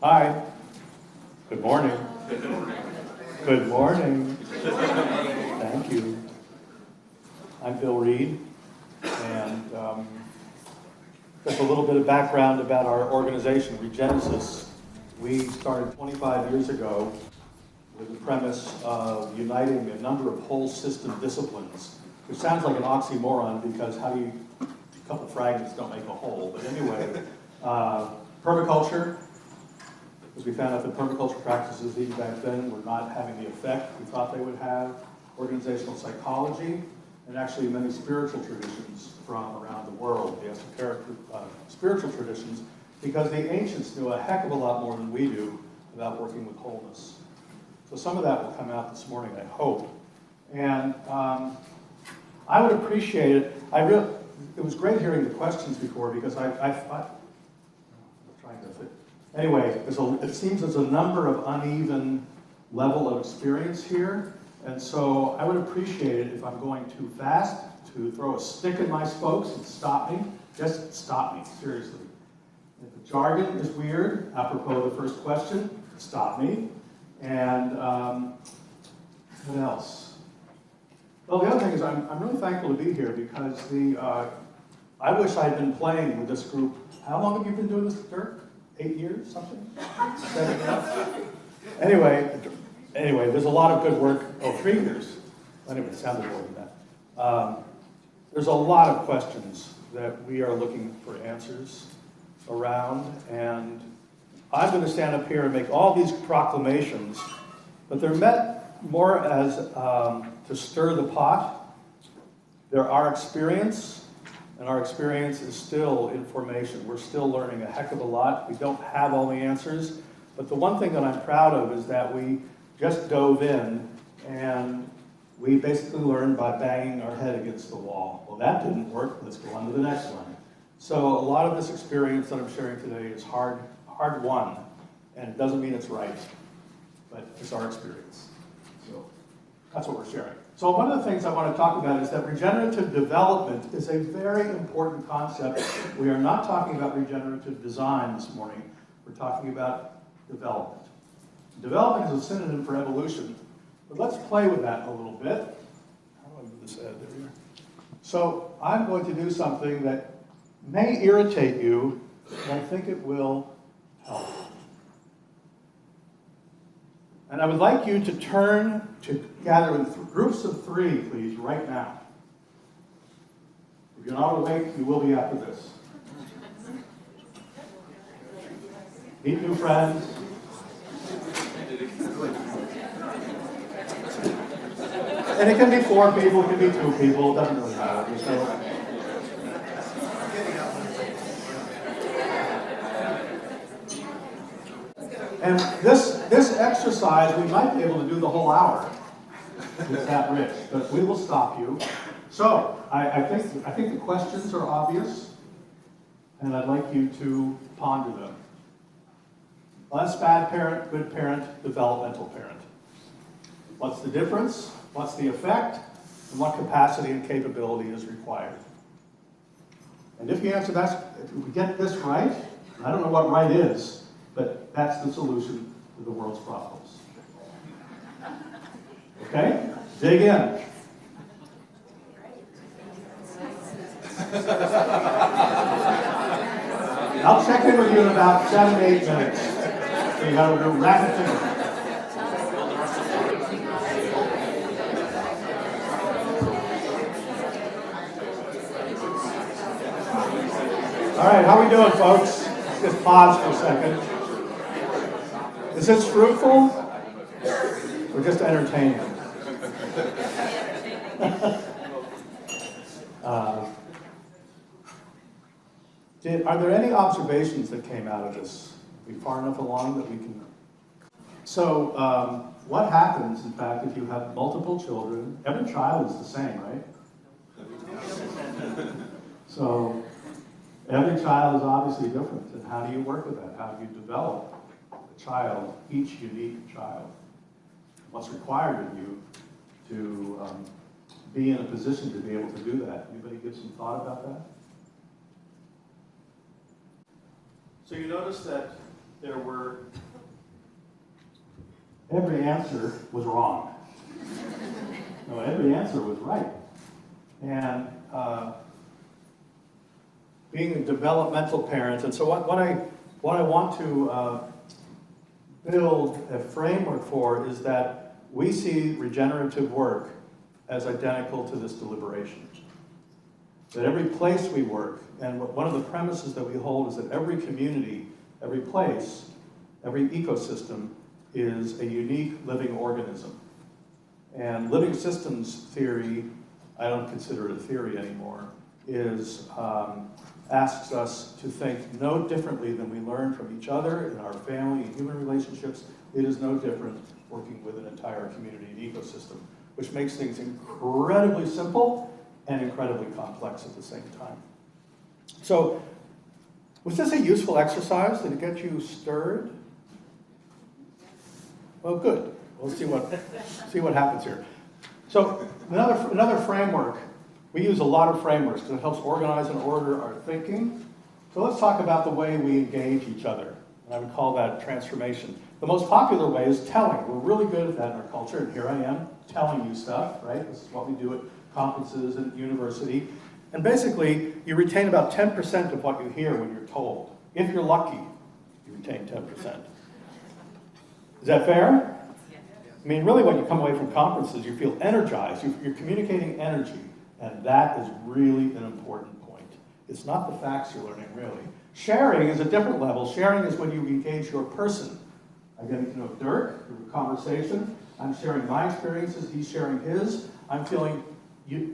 Hi. Good morning. Good morning. Thank you. I'm Bill Reed, and just a little bit of background about our organization, Regenesis. We started 25 years ago with the premise of uniting a number of whole system disciplines, which sounds like an oxymoron because how do you, a couple fragments don't make a whole, but anyway, permaculture, because we found out that permaculture practices even back then were not having the effect we thought they would have, organizational psychology, and actually many spiritual traditions from around the world, the esoteric spiritual traditions, because the ancients knew a heck of a lot more than we do about working with wholeness. So some of that will come out this morning, I hope. And I would appreciate it. It was great hearing the questions before because I'm trying to fit. Anyway, it seems there's a number of uneven level of experience here. And so I would appreciate it if I'm going too fast to throw a stick in my spokes and stop me. Just stop me, seriously. If the jargon is weird, apropos the first question, stop me. And what else? Well, the other thing is I'm really thankful to be here because I wish I'd been playing with this group. How long have you been doing this, Dirk? 8 years, something? 7 years? Anyway, there's a lot of good work. Oh, 3 years. Anyway, it sounded more than that. There's a lot of questions that we are looking for answers around, and I'm going to stand up here and make all these proclamations, but they're meant more as to stir the pot. They're our experience, and our experience is still information. We're still learning a heck of a lot. We don't have all the answers, but the one thing that I'm proud of is that we just dove in, and we basically learned by banging our head against the wall. Well, that didn't work. Let's go on to the next one. So a lot of this experience that I'm sharing today is hard won, and it doesn't mean it's right, but it's our experience. So that's what we're sharing. So one of the things I want to talk about is that regenerative development is a very important concept. We are not talking about regenerative design this morning. We're talking about development. Development is a synonym for evolution, but let's play with that a little bit. How do I move this ad? There we are. So I'm going to do something that may irritate you, but I think it will help. And I would like you to turn to gather in groups of 3, please, right now. If you're not awake, you will be after this. Meet new friends. And it can be 4 people, it can be 2 people, it doesn't really matter. So, and this exercise, we might be able to do the whole hour. It's that rich, but we will stop you. So, I think the questions are obvious, and I'd like you to ponder them. Less bad parent, good parent, developmental parent. What's the difference? What's the effect? And what capacity and capability is required? And if you answer that, if we get this right, I don't know what right is, but that's the solution to the world's problems. Okay? Dig in. I'll check in with you in about 7 to 8 minutes. So you got to do rapid fire. All right, how are we doing, folks? Let's just pause for a second. Is this fruitful or just entertaining? Are there any observations that came out of this? Are we far enough along that we can? So, what happens, in fact, if you have multiple children? Every child is the same, right? So, every child is obviously different, and how do you work with that? How do you develop a child, each unique child? What's required of you to be in a position to be able to do that? Anybody give some thought about that? So you notice that every answer was wrong. No, every answer was right. And being a developmental parent, and so what I want to build a framework for is that we see regenerative work as identical to this deliberation. That every place we work, and one of the premises that we hold is that every community, every place, every ecosystem is a unique living organism. And living systems theory, I don't consider it a theory anymore, asks us to think no differently than we learn from each other in our family and human relationships. It is no different working with an entire community and ecosystem, which makes things incredibly simple and incredibly complex at the same time. So, was this a useful exercise? Did it get you stirred? Well, good. We'll see what happens here. So, another framework. We use a lot of frameworks because it helps organize and order our thinking. So let's talk about the way we engage each other. And I would call that transformation. The most popular way is telling. We're really good at that in our culture, and here I am telling you stuff, right? This is what we do at conferences and university. And basically, you retain about 10% of what you hear when you're told. If you're lucky, you retain 10%. Is that fair? I mean, really, when you come away from conferences, you feel energized. You're communicating energy. And that is really an important point. It's not the facts you're learning, really. Sharing is a different level. Sharing is when you engage your person. I'm getting to know Dirk through a conversation. I'm sharing my experiences. He's sharing his. I'm feeling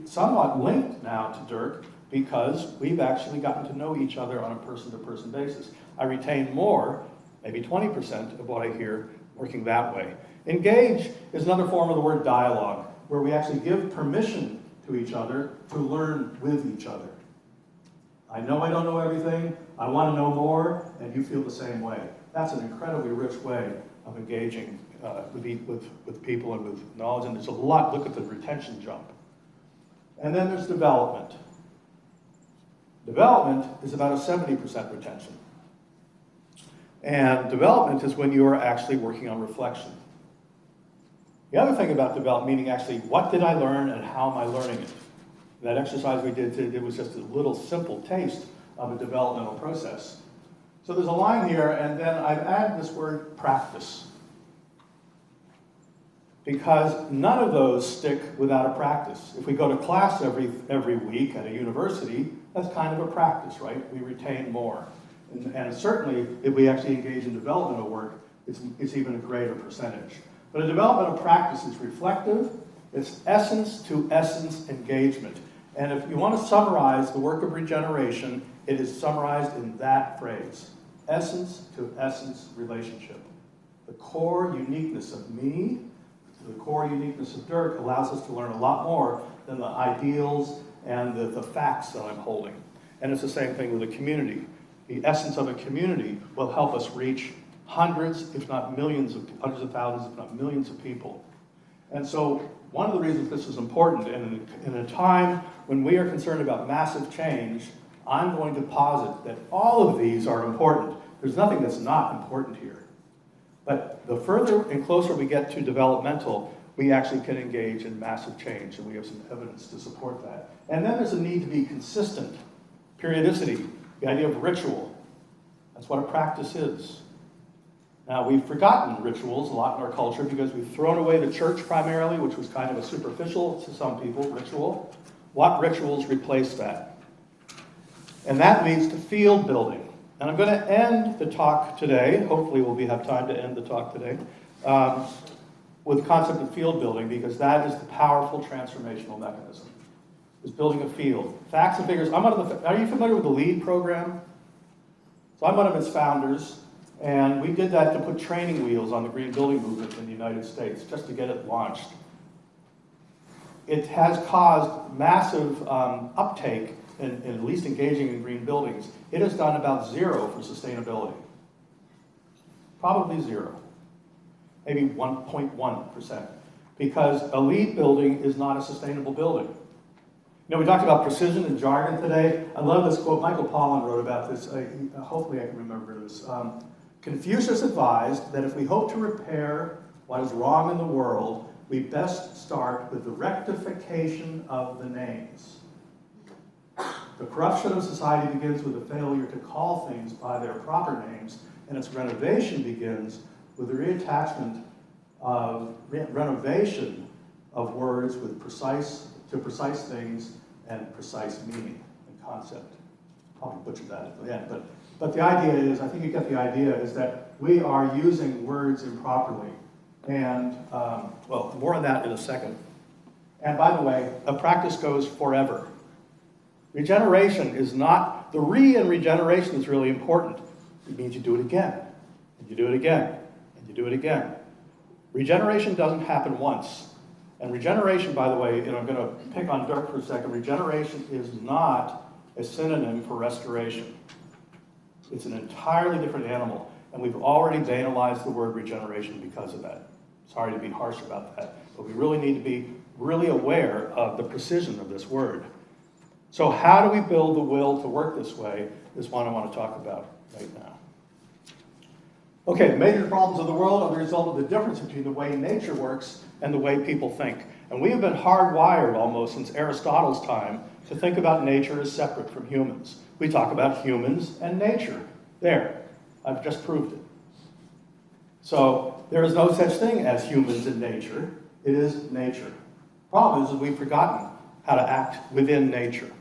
somewhat linked now to Dirk because we've actually gotten to know each other on a person-to-person basis. I retain more, maybe 20% of what I hear working that way. Engage is another form of the word dialogue, where we actually give permission to each other to learn with each other. I know I don't know everything, I want to know more, and you feel the same way. That's an incredibly rich way of engaging with people and with knowledge, and there's a lot. Look at the retention jump. And then there's development. Development is about a 70% retention. And development is when you are actually working on reflection. The other thing about development, meaning actually what did I learn and how am I learning it? That exercise we did today, it was just a little simple taste of a developmental process. So there's a line here, and then I've added this word practice. Because none of those stick without a practice. If we go to class every week at a university, that's kind of a practice, right? We retain more. And certainly, if we actually engage in developmental work, it's even a greater percentage. But a developmental practice is reflective, it's essence to essence engagement. And if you want to summarize the work of regeneration, it is summarized in that phrase, essence to essence relationship. The core uniqueness of me, the core uniqueness of Dirk allows us to learn a lot more than the ideals and the facts that I'm holding. And it's the same thing with a community. The essence of a community will help us reach hundreds, if not millions, hundreds of thousands, if not millions of people. And so one of the reasons this is important, and in a time when we are concerned about massive change, I'm going to posit that all of these are important. There's nothing that's not important here. But the further and closer we get to developmental, we actually can engage in massive change, and we have some evidence to support that. And then there's a need to be consistent. Periodicity, the idea of ritual. That's what a practice is. Now, we've forgotten rituals a lot in our culture because we've thrown away the church primarily, which was kind of a superficial, to some people, ritual. What rituals replace that? And that leads to field building. And I'm going to end the talk today, hopefully we'll have time to end the talk today, with the concept of field building, because that is the powerful transformational mechanism, is building a field. Facts and figures. Are you familiar with the LEAD program? So I'm one of its founders. And we did that to put training wheels on the green building movement in the United States, just to get it launched. It has caused massive uptake in at least engaging in green buildings. It has done about zero for sustainability. Probably zero. Maybe 1.1%. Because a LEED building is not a sustainable building. You know, we talked about precision and jargon today. I love this quote. Michael Pollan wrote about this. Hopefully I can remember this. Confucius advised that if we hope to repair what is wrong in the world, we best start with the rectification of the names. The corruption of society begins with the failure to call things by their proper names, and its renovation begins with the renovation of words with precise things and precise meaning and concept. Probably butchered that at the end, but the idea is, I think you get the idea, is that we are using words improperly. And, well, more on that in a second. And by the way, a practice goes forever. Regeneration is not, the in regeneration is really important. It means you do it again, and you do it again, and you do it again. Regeneration doesn't happen once. And regeneration, by the way, and I'm going to pick on Dirk for a second, regeneration is not a synonym for restoration. It's an entirely different animal, and we've already banalized the word regeneration because of that. Sorry to be harsh about that, but we really need to be really aware of the precision of this word. So how do we build the will to work this way is one I want to talk about right now. Okay, the major problems of the world are the result of the difference between the way nature works and the way people think. And we have been hardwired almost since Aristotle's time to think about nature as separate from humans. We talk about humans and nature. There, I've just proved it. So there is no such thing as humans and nature. It is nature. Problem is we've forgotten how to act within nature.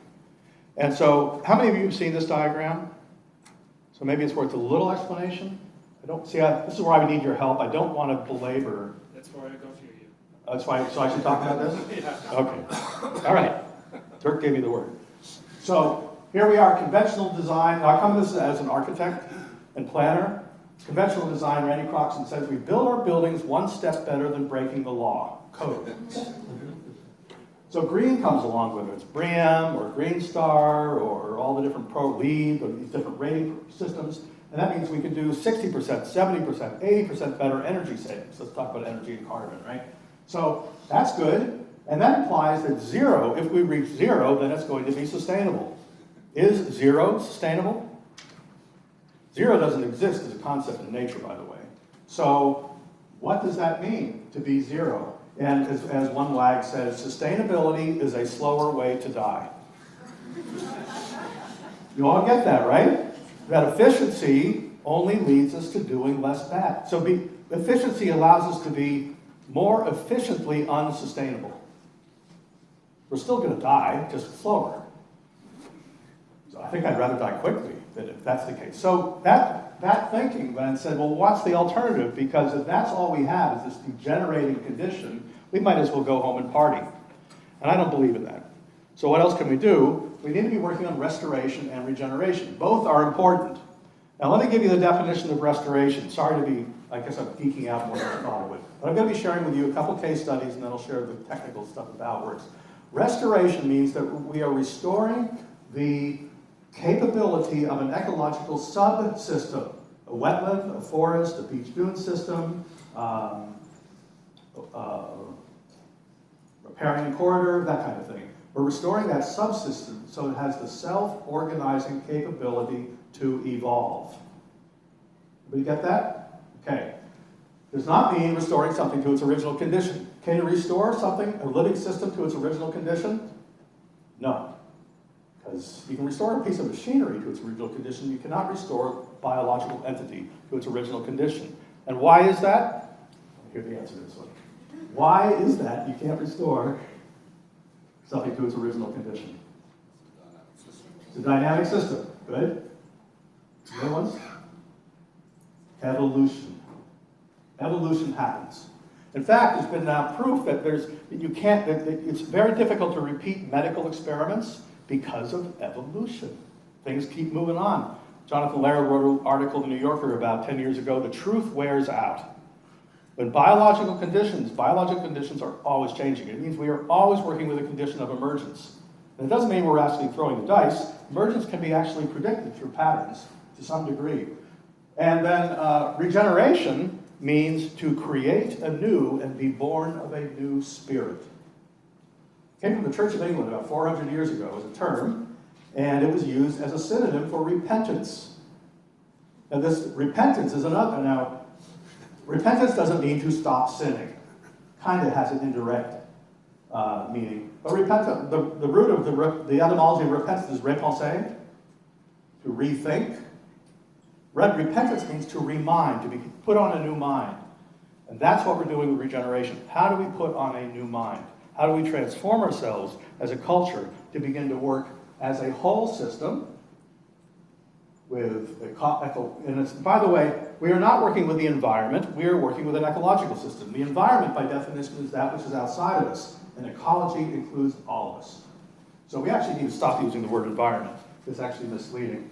And so how many of you have seen this diagram? So maybe it's worth a little explanation. This is where I would need your help. I don't want to belabor. That's why I got you here. That's why, so I should talk about this? Yeah. Okay. All right. Dirk gave me the word. So here we are, conventional design. Now I come to this as an architect and planner. Conventional design, Randy Croxton says, we build our buildings one step better than breaking the law, code. So green comes along, whether it's BREEAM or Green Star or all the different LEED or these different rating systems. And that means we can do 60%, 70%, 80% better energy savings. Let's talk about energy and carbon, right? So that's good. And that implies that zero, if we reach zero, then it's going to be sustainable. Is zero sustainable? Zero doesn't exist as a concept in nature, by the way. So what does that mean, to be zero? And as one wag says, sustainability is a slower way to die. You all get that, right? That efficiency only leads us to doing less bad. So efficiency allows us to be more efficiently unsustainable. We're still going to die, just slower. So I think I'd rather die quickly than if that's the case. So that thinking then said, well, what's the alternative? Because if that's all we have is this degenerating condition, we might as well go home and party. And I don't believe in that. So what else can we do? We need to be working on restoration and regeneration. Both are important. Now let me give you the definition of restoration. Sorry to be, I guess I'm geeking out more than I thought I would. But I'm going to be sharing with you a couple case studies and then I'll share the technical stuff about how it works. Restoration means that we are restoring the capability of an ecological subsystem, a wetland, a forest, a beach dune system, riparian corridor, that kind of thing. We're restoring that subsystem so it has the self-organizing capability to evolve. Everybody get that? Okay. Does not mean restoring something to its original condition. Can you restore something, a living system, to its original condition? No. Because you can restore a piece of machinery to its original condition, you cannot restore a biological entity to its original condition. And why is that? Here's the answer to this one. Why is that you can't restore something to its original condition? It's a dynamic system. Good. Other ones? Evolution. Evolution happens. In fact, there's been now proof that it's very difficult to repeat medical experiments because of evolution. Things keep moving on. Jonathan Laird wrote an article in the New Yorker about 10 years ago, the truth wears out. When biological conditions are always changing. It means we are always working with a condition of emergence. And it doesn't mean we're actually throwing the dice. Emergence can be actually predicted through patterns to some degree. And then regeneration means to create anew and be born of a new spirit. It came from the Church of England about 400 years ago as a term, and it was used as a synonym for repentance. And this repentance is another. Now, repentance doesn't mean to stop sinning. Kind of has an indirect meaning. But repentance, the root of the etymology of repentance is repenser, to rethink. Repentance means to remind, to be put on a new mind. And that's what we're doing with regeneration. How do we put on a new mind? How do we transform ourselves as a culture to begin to work as a whole system with and by the way, we are not working with the environment, we are working with an ecological system. The environment, by definition, is that which is outside of us, and ecology includes all of us. So we actually need to stop using the word environment. It's actually misleading.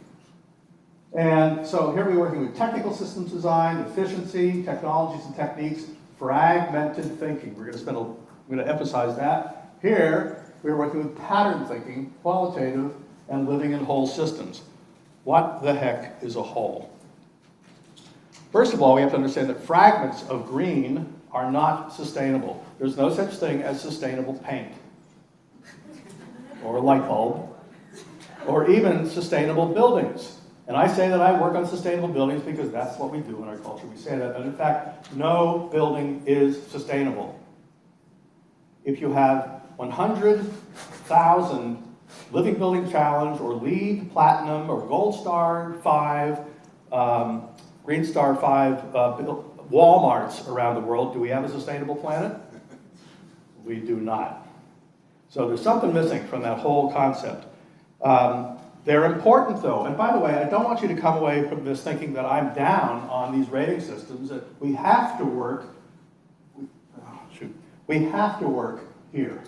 And so here we're working with technical systems design, efficiency, technologies and techniques, fragmented thinking. We're going to emphasize that. Here, we're working with pattern thinking, qualitative, and living in whole systems. What the heck is a whole? First of all, we have to understand that fragments of green are not sustainable. There's no such thing as sustainable paint, or a light bulb, or even sustainable buildings. And I say that I work on sustainable buildings because that's what we do in our culture. We say that, but in fact, no building is sustainable. If you have 100,000 Living Building Challenge, or LEED Platinum, or Gold Star 5, Green Star 5 Walmarts around the world, do we have a sustainable planet? We do not. So there's something missing from that whole concept. They're important, though. And by the way, I don't want you to come away from this thinking that I'm down on these rating systems. That we have to work. We have to work here.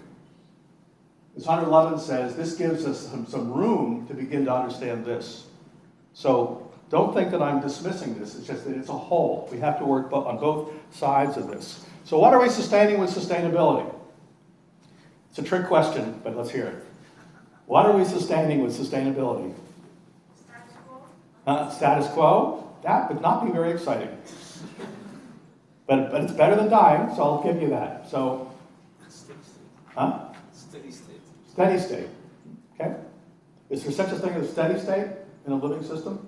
As Hunter Levin says, this gives us some room to begin to understand this. So don't think that I'm dismissing this. It's just that it's a whole. We have to work on both sides of this. So what are we sustaining with sustainability? It's a trick question, but let's hear it. What are we sustaining with sustainability? Status quo. Status quo? That would not be very exciting. But it's better than dying, so I'll give you that. So, huh? Steady state. Steady state. Okay? Is there such a thing as steady state in a living system?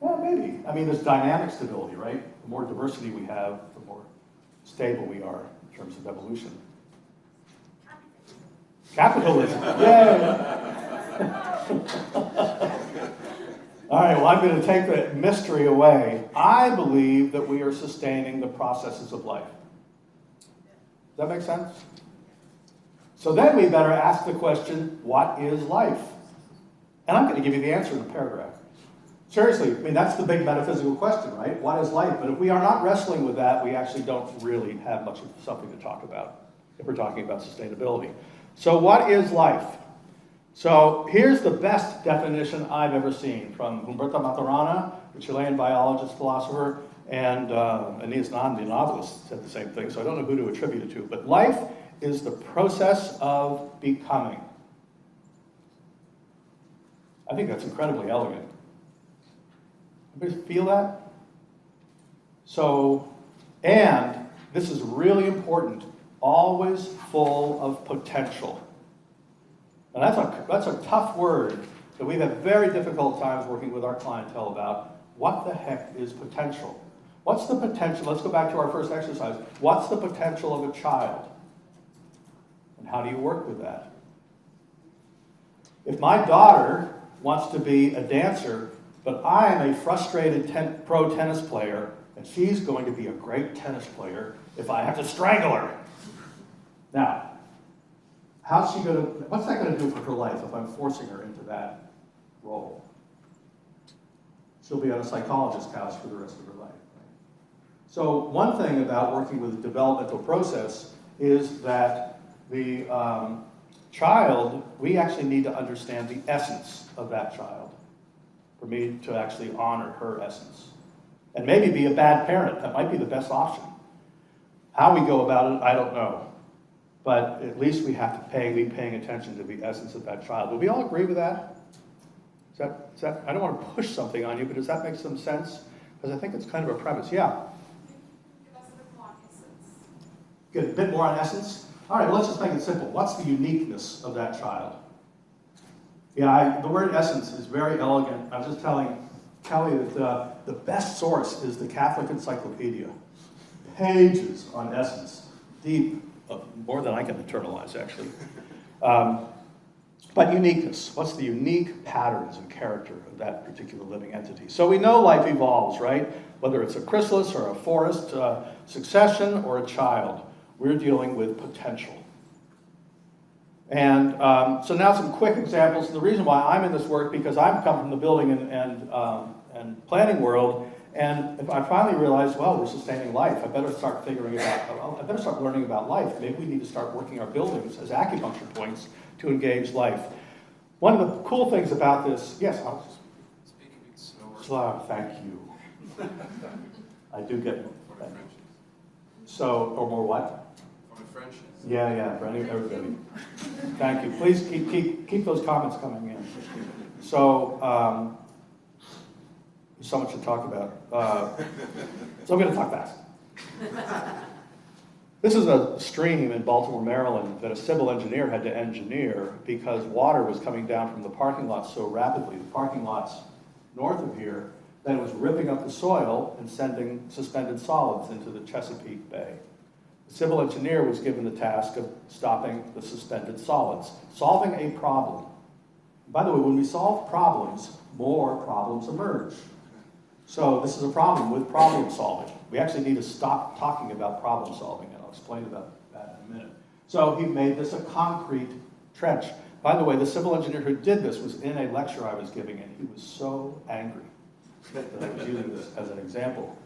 Yeah, maybe. I mean, there's dynamic stability, right? The more diversity we have, the more stable we are in terms of evolution. Capitalism. Yay! All right, well, I'm going to take the mystery away. I believe that we are sustaining the processes of life. Does that make sense? So then we better ask the question, what is life? And I'm going to give you the answer in a paragraph. Seriously, I mean, that's the big metaphysical question, right? What is life? But if we are not wrestling with that, we actually don't really have much of something to talk about if we're talking about sustainability. So what is life? So here's the best definition I've ever seen from Humberto Maturana, the Chilean biologist, philosopher, and Aeneas Nin, the novelist, said the same thing, so I don't know who to attribute it to. But life is the process of becoming. I think that's incredibly elegant. Anybody feel that? So, and this is really important, always full of potential. And that's a tough word that we've had very difficult times working with our clientele about. What the heck is potential? What's the potential? Let's go back to our first exercise. What's the potential of a child? And how do you work with that? If my daughter wants to be a dancer, but I am a frustrated pro tennis player, and she's going to be a great tennis player if I have to strangle her. Now, what's that going to do for her life if I'm forcing her into that role? She'll be on a psychologist's couch for the rest of her life. Right? So one thing about working with the developmental process is that the child, we actually need to understand the essence of that child for me to actually honor her essence. And maybe be a bad parent. That might be the best option. How we go about it, I don't know. But at least we have to be paying attention to the essence of that child. Would we all agree with that? Is that? I don't want to push something on you, but does that make some sense? Because I think it's kind of a premise. Yeah? Give us a bit more essence. Get a bit more on essence? All right, well, let's just make it simple. What's the uniqueness of that child? Yeah, the word essence is very elegant. I was just telling Kelly, that the best source is the Catholic Encyclopedia. Pages on essence, deep, more than I can internalize, actually. But uniqueness, what's the unique patterns and character of that particular living entity? So we know life evolves, right? Whether it's a chrysalis or a forest succession or a child, we're dealing with potential. And so now some quick examples. And the reason why I'm in this work, because I've come from the building and planning world, and if I finally realized, well, we're sustaining life, I better start learning about life. Maybe we need to start working our buildings as acupuncture points to engage life. One of the cool things about this, yes, I'll just speak a bit slower. Slow, thank you. I do get For the French. so, or more what? For the French. Yeah, for everybody. Thank you. Please keep those comments coming in. So, there's so much to talk about. So I'm going to talk fast. This is a stream in Baltimore, Maryland that a civil engineer had to engineer because water was coming down from the parking lots so rapidly, the parking lots north of here, that it was ripping up the soil and sending suspended solids into the Chesapeake Bay. The civil engineer was given the task of stopping the suspended solids, solving a problem. By the way, when we solve problems, more problems emerge. So this is a problem with problem solving. We actually need to stop talking about problem solving, and I'll explain about that in a minute. So he made this a concrete trench. By the way, the civil engineer who did this was in a lecture I was giving, and he was so angry that I was using this as an example.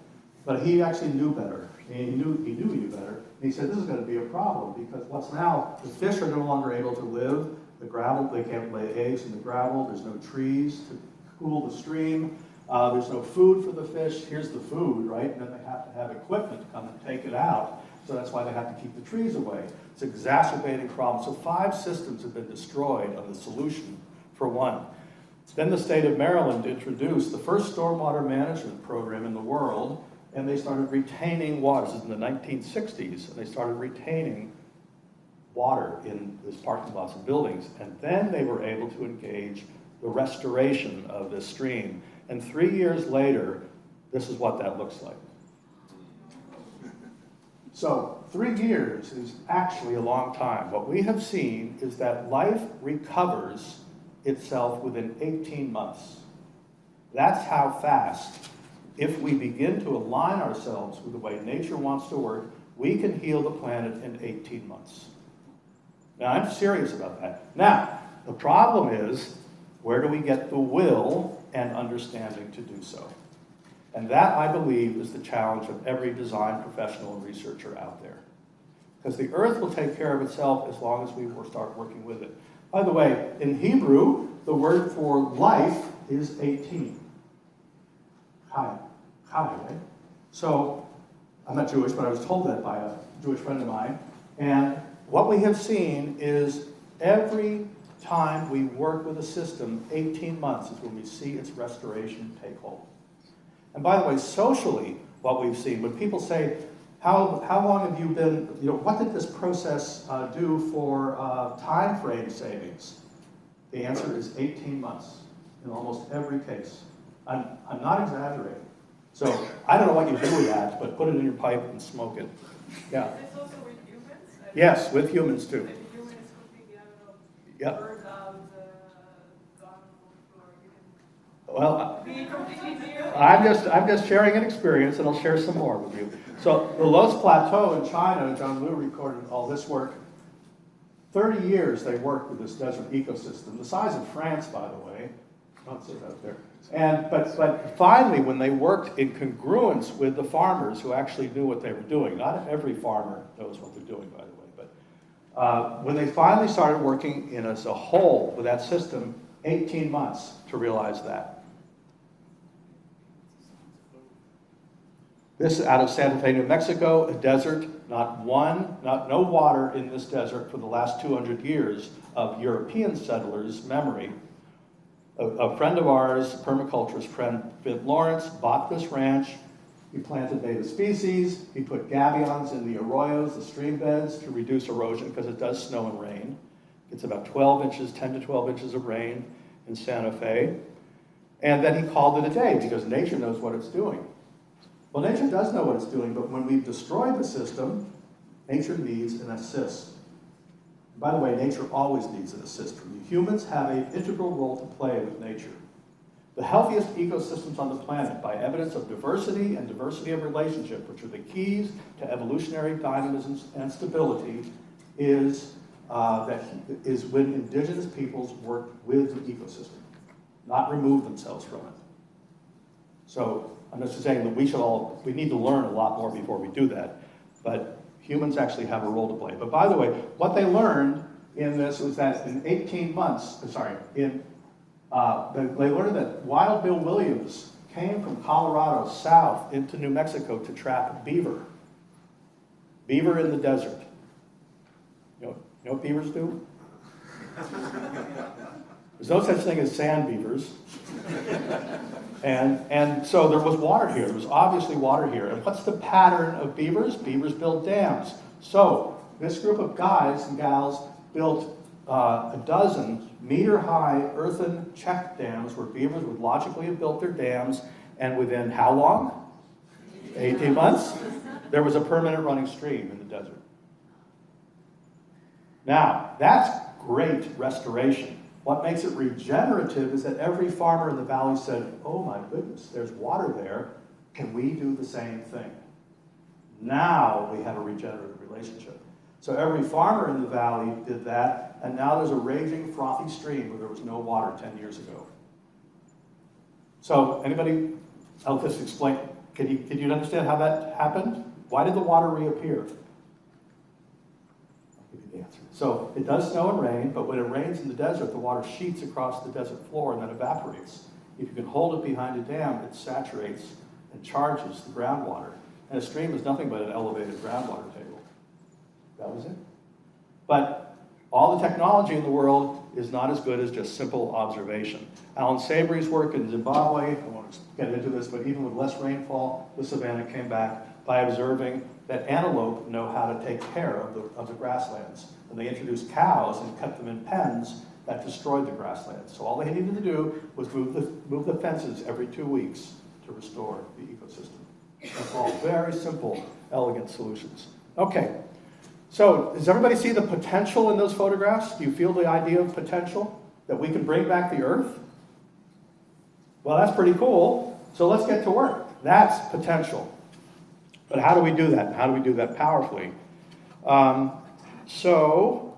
But he actually knew better. He knew he knew better. And he said, this is going to be a problem, because what's now, the fish are no longer able to live. The gravel, they can't lay eggs in the gravel. There's no trees to cool the stream. There's no food for the fish. Here's the food, right? And then they have to have equipment to come and take it out. So that's why they have to keep the trees away. It's an exacerbating problem. So 5 systems have been destroyed on the solution for one. Then the state of Maryland introduced the first stormwater management program in the world, and they started retaining water. This is in the 1960s, and they started retaining water in these parking lots and buildings. And then they were able to engage the restoration of this stream. And 3 years later, this is what that looks like. So 3 years is actually a long time. What we have seen is that life recovers itself within 18 months. That's how fast, if we begin to align ourselves with the way nature wants to work, we can heal the planet in 18 months. Now, I'm serious about that. Now, the problem is, where do we get the will and understanding to do so? And that, I believe, is the challenge of every design professional and researcher out there. Because the earth will take care of itself as long as we start working with it. By the way, in Hebrew, the word for life is 18. Chai, right? So, I'm not Jewish, but I was told that by a Jewish friend of mine. And what we have seen is every time we work with a system, 18 months is when we see its restoration take hold. And by the way, socially, what we've seen, when people say, how long have you been, what did this process do for time frame savings? The answer is 18 months in almost every case. I'm not exaggerating. So I don't know what you do with that, but put it in your pipe and smoke it. Yeah. Is this also with humans? Yes, with humans too. If the human is completely, Yep. burned out, gone, or you Well, can be completely new. I'm just sharing an experience, and I'll share some more with you. So the Los Plateau in China, John Liu recorded all this work. 30 years they worked with this desert ecosystem, the size of France, by the way. Don't say that there. But finally, when they worked in congruence with the farmers who actually knew what they were doing, not every farmer knows what they're doing, by the way, but when they finally started working in as a whole with that system, 18 months to realize that. This is out of Santa Fe, New Mexico, a desert, no water in this desert for the last 200 years of European settlers' memory. A friend of ours, a permaculturist friend, Vint Lawrence, bought this ranch. He planted native species. He put gabions in the arroyos, the stream beds, to reduce erosion because it does snow and rain. It's about 12 inches, 10 to 12 inches of rain in Santa Fe. And then he called it a day because nature knows what it's doing. Well, nature does know what it's doing, but when we've destroyed the system, nature needs an assist. By the way, nature always needs an assist from you. Humans have an integral role to play with nature. The healthiest ecosystems on the planet, by evidence of diversity and diversity of relationship, which are the keys to evolutionary dynamism and stability, is when indigenous peoples work with the ecosystem, not remove themselves from it. So I'm just saying that we need to learn a lot more before we do that, but humans actually have a role to play. But by the way, what they learned in this was that in 18 months, they learned that Wild Bill Williams came from Colorado south into New Mexico to trap beaver. Beaver in the desert. You know what beavers do? There's no such thing as sand beavers. And so there was water here. There was obviously water here. And what's the pattern of beavers? Beavers build dams. So this group of guys and gals built a dozen meter-high earthen check dams where beavers would logically have built their dams, and within how long? 18 months? There was a permanent running stream in the desert. Now, that's great restoration. What makes it regenerative is that every farmer in the valley said, oh my goodness, there's water there. Can we do the same thing? Now we have a regenerative relationship. So every farmer in the valley did that, and now there's a raging, frothy stream where there was no water 10 years ago. So anybody else just explain, can you understand how that happened? Why did the water reappear? I'll give you the answer. So it does snow and rain, but when it rains in the desert, the water sheets across the desert floor and then evaporates. If you can hold it behind a dam, it saturates and charges the groundwater. And a stream is nothing but an elevated groundwater table. That was it. But all the technology in the world is not as good as just simple observation. Alan Sabry's work in Zimbabwe, I won't get into this, but even with less rainfall, the savanna came back by observing that antelope know how to take care of the grasslands. And they introduced cows and kept them in pens that destroyed the grasslands. So all they needed to do was move the fences every 2 weeks to restore the ecosystem. That's all very simple, elegant solutions. Okay, so does everybody see the potential in those photographs? Do you feel the idea of potential? That we can bring back the earth? Well, that's pretty cool. So let's get to work. That's potential. But how do we do that? How do we do that powerfully? So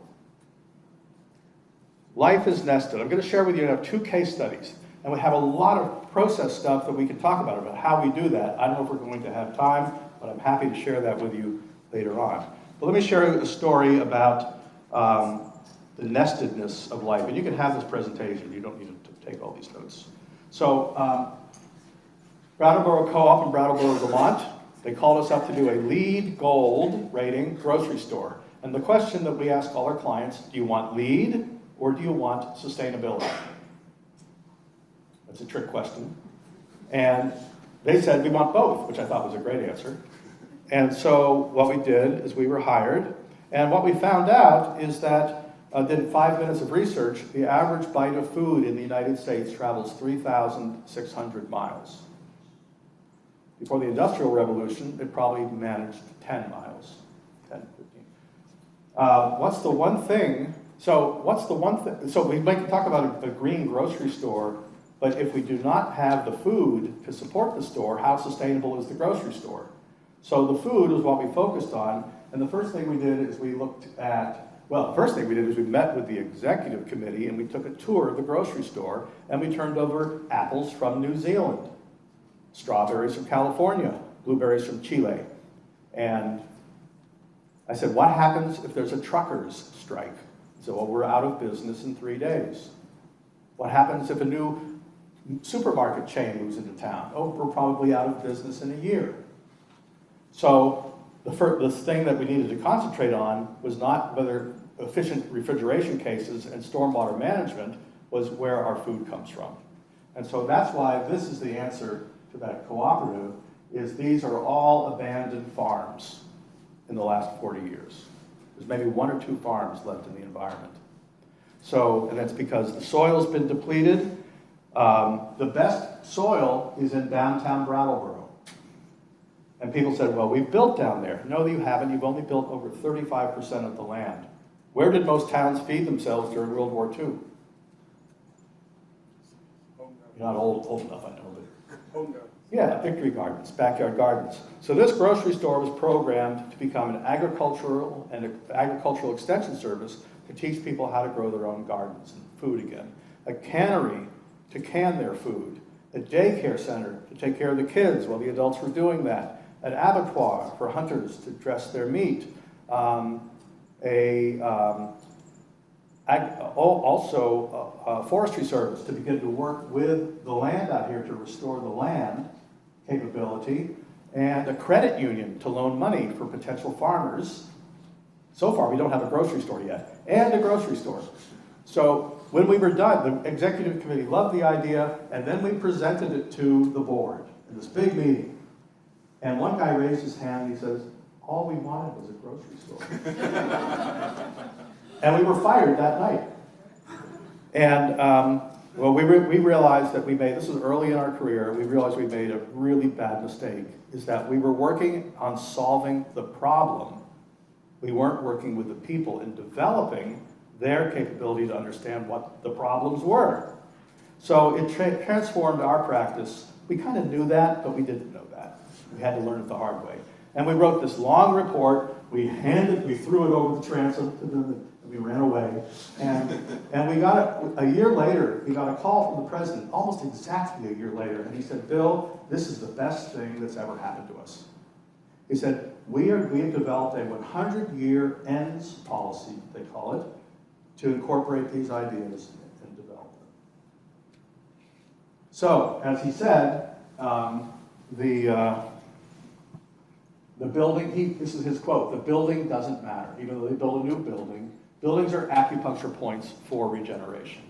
life is nested. I'm going to share with you now 2 case studies. And we have a lot of process stuff that we can talk about how we do that. I don't know if we're going to have time, but I'm happy to share that with you later on. But let me share a story about the nestedness of life. And you can have this presentation. You don't need to take all these notes. So Brattleboro Co-op in Brattleboro, Vermont, they called us up to do a LEED Gold rating grocery store. And the question that we ask all our clients, do you want LEED or do you want sustainability? That's a trick question. And they said, we want both, which I thought was a great answer. And so what we did is we were hired. And what we found out is that, did 5 minutes of research, the average bite of food in the United States travels 3,600 miles. Before the Industrial Revolution, it probably managed 10 miles, 10, 15. What's the one thing? So we might talk about a green grocery store, but if we do not have the food to support the store, how sustainable is the grocery store? So the food was what we focused on, and the first thing we did is we met with the executive committee and we took a tour of the grocery store and we turned over apples from New Zealand, strawberries from California, blueberries from Chile. And I said, what happens if there's a truckers' strike? So, well, we're out of business in 3 days. What happens if a new supermarket chain moves into town? Oh, we're probably out of business in a year. So the thing that we needed to concentrate on was not whether efficient refrigeration cases and stormwater management was where our food comes from. And so that's why this is the answer to that cooperative, is these are all abandoned farms in the last 40 years. There's maybe 1 or 2 farms left in the environment. So, and that's because the soil's been depleted. The best soil is in downtown Brattleboro. And people said, well, we've built down there. No, you haven't. You've only built over 35% of the land. Where did most towns feed themselves during World War II? You're not old enough, I know. Home gardens. Yeah, victory gardens, backyard gardens. So this grocery store was programmed to become an agricultural extension service to teach people how to grow their own gardens and food again. A cannery to can their food. A daycare center to take care of the kids while the adults were doing that. An abattoir for hunters to dress their meat. Also a forestry service to begin to work with the land out here to restore the land capability, and a credit union to loan money for potential farmers. So far, we don't have a grocery store yet, and a grocery store. So when we were done, the executive committee loved the idea, and then we presented it to the board in this big meeting. And one guy raised his hand and he says, all we wanted was a grocery store. And we were fired that night. And well, we realized that this was early in our career, we realized we made a really bad mistake, is that we were working on solving the problem. We weren't working with the people in developing their capability to understand what the problems were. So it transformed our practice. We kind of knew that, but we didn't know that. We had to learn it the hard way. And we wrote this long report. We threw it over the transom to them, and we ran away. And we got it a year later. We got a call from the president, almost exactly a year later, and he said, Bill, this is the best thing that's ever happened to us. He said, we have developed a 100-year ends policy, they call it, to incorporate these ideas and develop them. So, as he said, the building, this is his quote, the building doesn't matter. Even though they build a new building, buildings are acupuncture points for regeneration.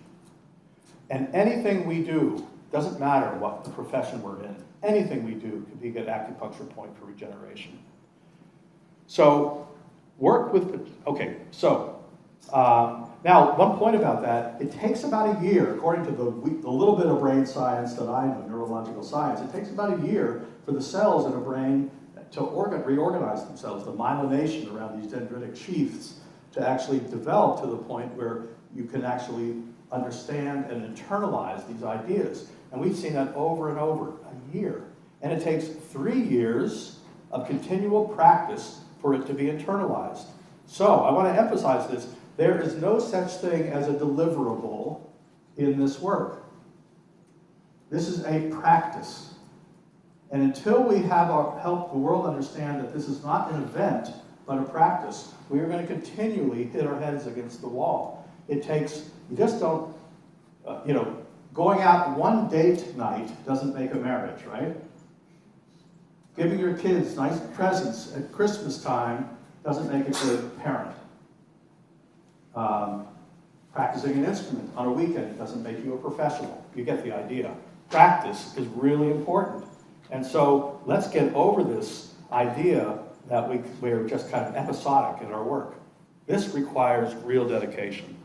And anything we do, doesn't matter what the profession we're in, anything we do can be an acupuncture point for regeneration. So, now one point about that, it takes about a year, according to the little bit of brain science that I know, neurological science, it takes about a year for the cells in a brain to reorganize themselves, the myelination around these dendritic sheaths, to actually develop to the point where you can actually understand and internalize these ideas. And we've seen that over and over, a year. And it takes 3 years of continual practice for it to be internalized. So I want to emphasize this. There is no such thing as a deliverable in this work. This is a practice. And until we have help the world understand that this is not an event, but a practice, we are going to continually hit our heads against the wall. It takes, you just don't, going out one date night doesn't make a marriage, right? Giving your kids nice presents at Christmas time doesn't make a good parent. Practicing an instrument on a weekend doesn't make you a professional. You get the idea. Practice is really important. And so let's get over this idea that we're just kind of episodic in our work. This requires real dedication.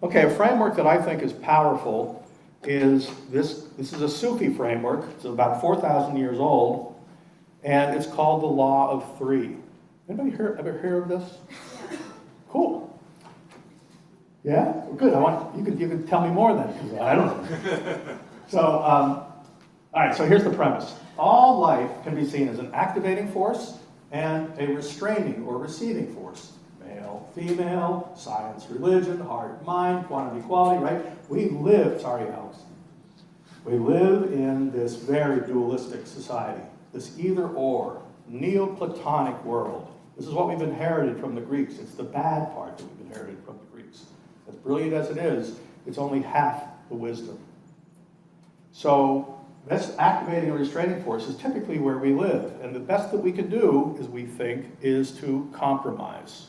Okay, a framework that I think is powerful is this. This is a Sufi framework. It's about 4,000 years old, and it's called the Law of Three. Anybody ever hear of this? Yeah. Cool. Yeah? Well, good. You can tell me more then, because I don't know. So, all right, so here's the premise. All life can be seen as an activating force and a restraining or receiving force. Male, female, science, religion, heart, mind, quantity, quality, right? We live in this very dualistic society, this either-or, Neoplatonic world. This is what we've inherited from the Greeks. It's the bad part that we've inherited from the Greeks. As brilliant as it is, it's only half the wisdom. So, this activating and restraining force is typically where we live. And the best that we can do, is we think, is to compromise.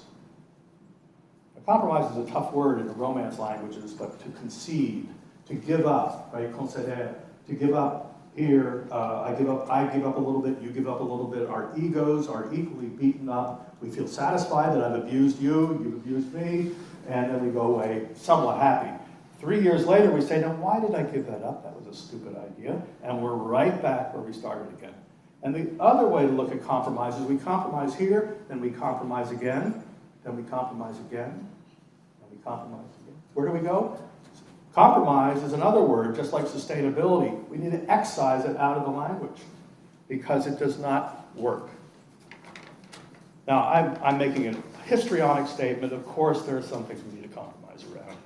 Now, compromise is a tough word in the Romance languages, but to concede, to give up, right? Conceder, to give up here, I give up a little bit, you give up a little bit. Our egos are equally beaten up. We feel satisfied that I've abused you, you've abused me, and then we go away somewhat happy. 3 years later, we say, now why did I give that up? That was a stupid idea. And we're right back where we started again. And the other way to look at compromise is we compromise here, then we compromise again, then we compromise again, and we compromise again. Where do we go? Compromise is another word, just like sustainability. We need to excise it out of the language because it does not work. Now, I'm making a histrionic statement. Of course, there are some things we need to compromise around.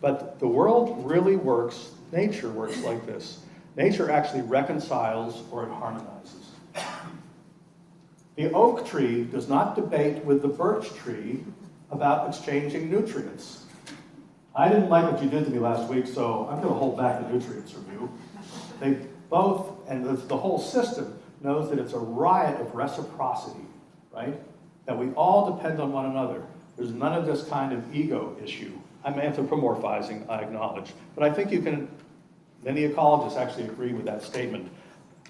But the world really works, nature works like this. Nature actually reconciles or it harmonizes. The oak tree does not debate with the birch tree about exchanging nutrients. I didn't like what you did to me last week, so I'm going to hold back the nutrients from you. They both, and the whole system knows that it's a riot of reciprocity, right? That we all depend on one another. There's none of this kind of ego issue. I'm anthropomorphizing, I acknowledge. But I think you can, many ecologists actually agree with that statement